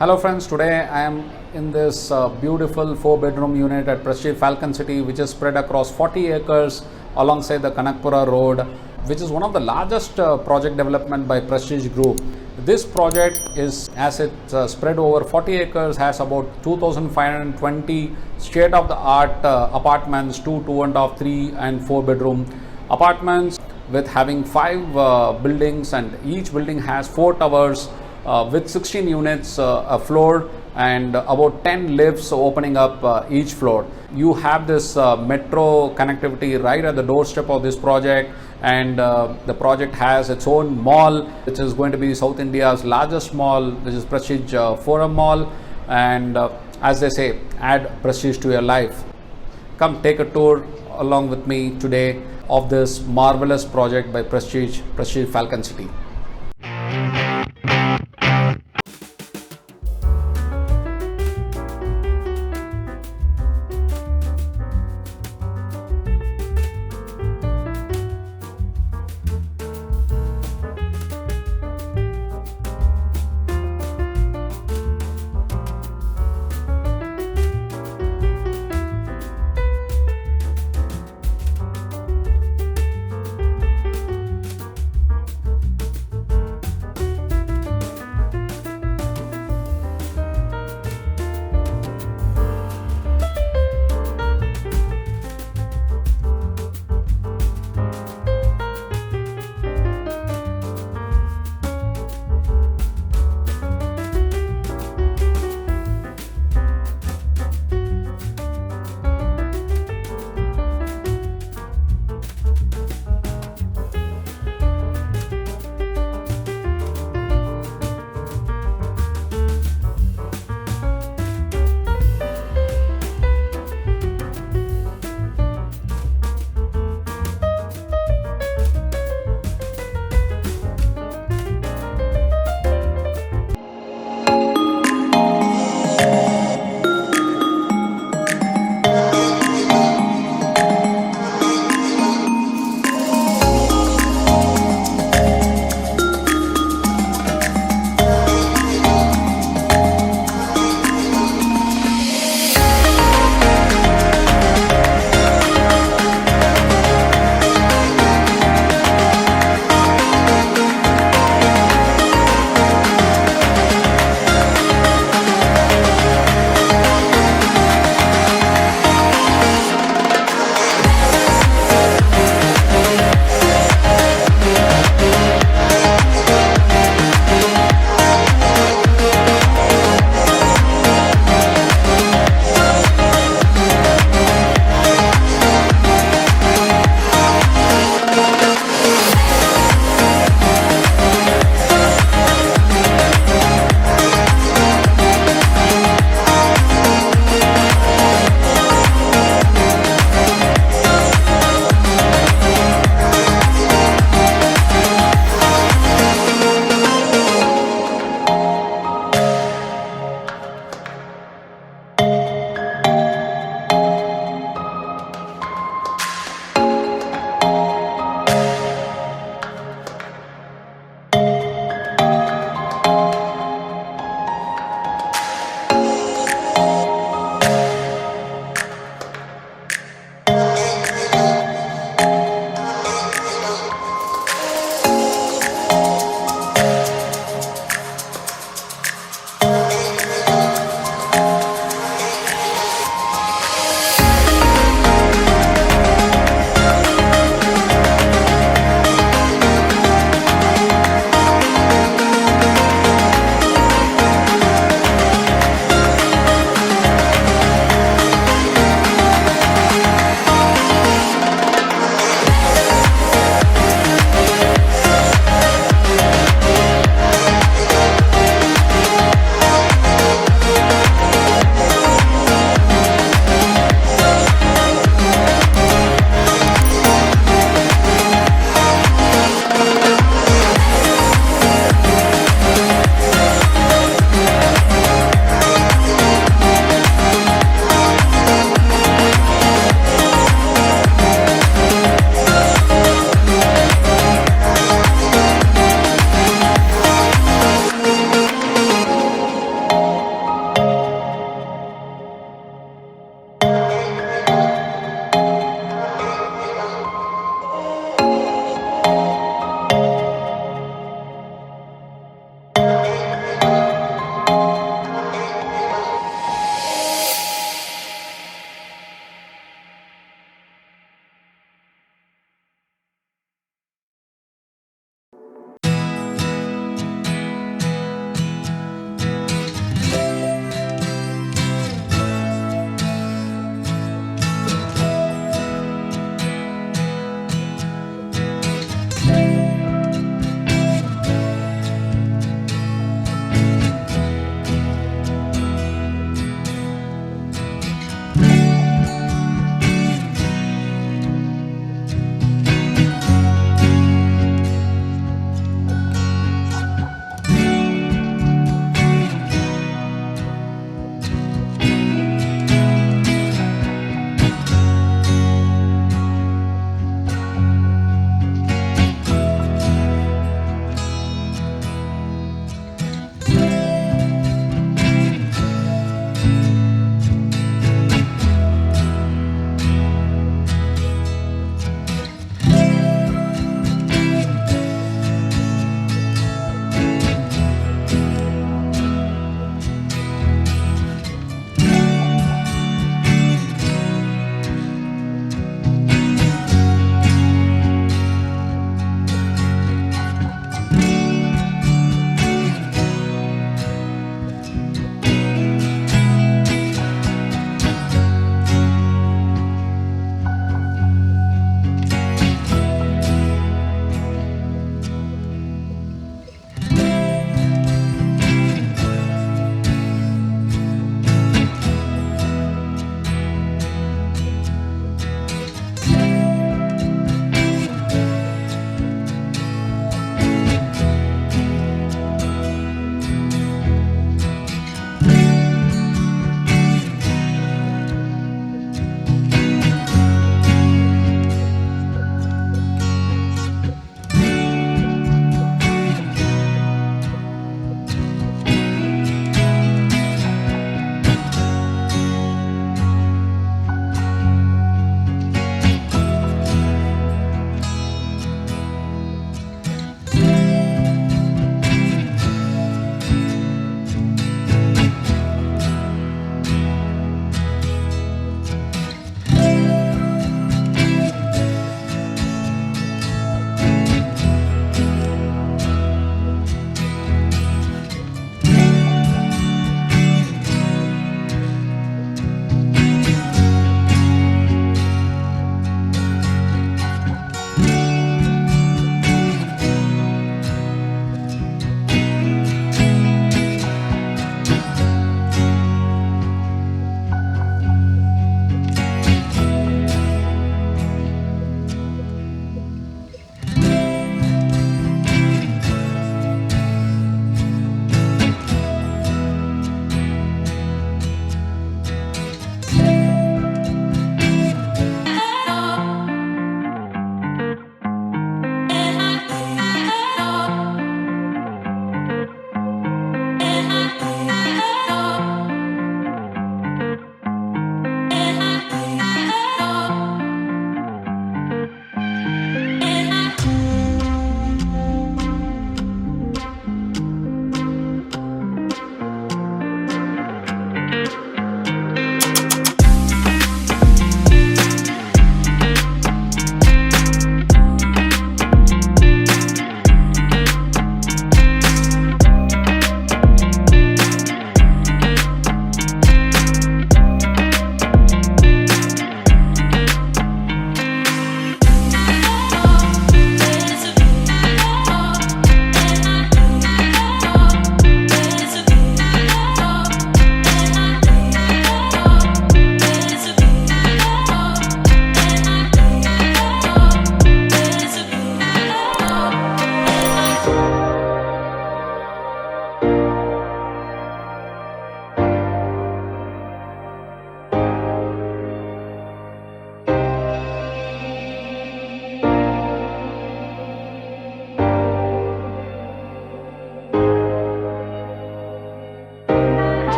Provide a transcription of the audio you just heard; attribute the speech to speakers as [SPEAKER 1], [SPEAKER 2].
[SPEAKER 1] Hello friends, today I am in this beautiful 4-bedroom unit at Prestige Falcon City, which is spread across 40 acres alongside the Kanakpura Road, which is one of the largest project development by Prestige Group. This project is, as it's spread over 40 acres, has about 2,520 state-of-the-art apartments, 2.5, 3 and 4-bedroom apartments with having 5 buildings, and each building has 4 towers. With 16 units a floor and about 10 lifts opening up each floor. You have this metro connectivity right at the doorstep of this project, and the project has its own mall, which is going to be South India's largest mall, which is Prestige Forum Mall, and as they say, add prestige to your life. Come take a tour along with me today of this marvelous project by Prestige Falcon City.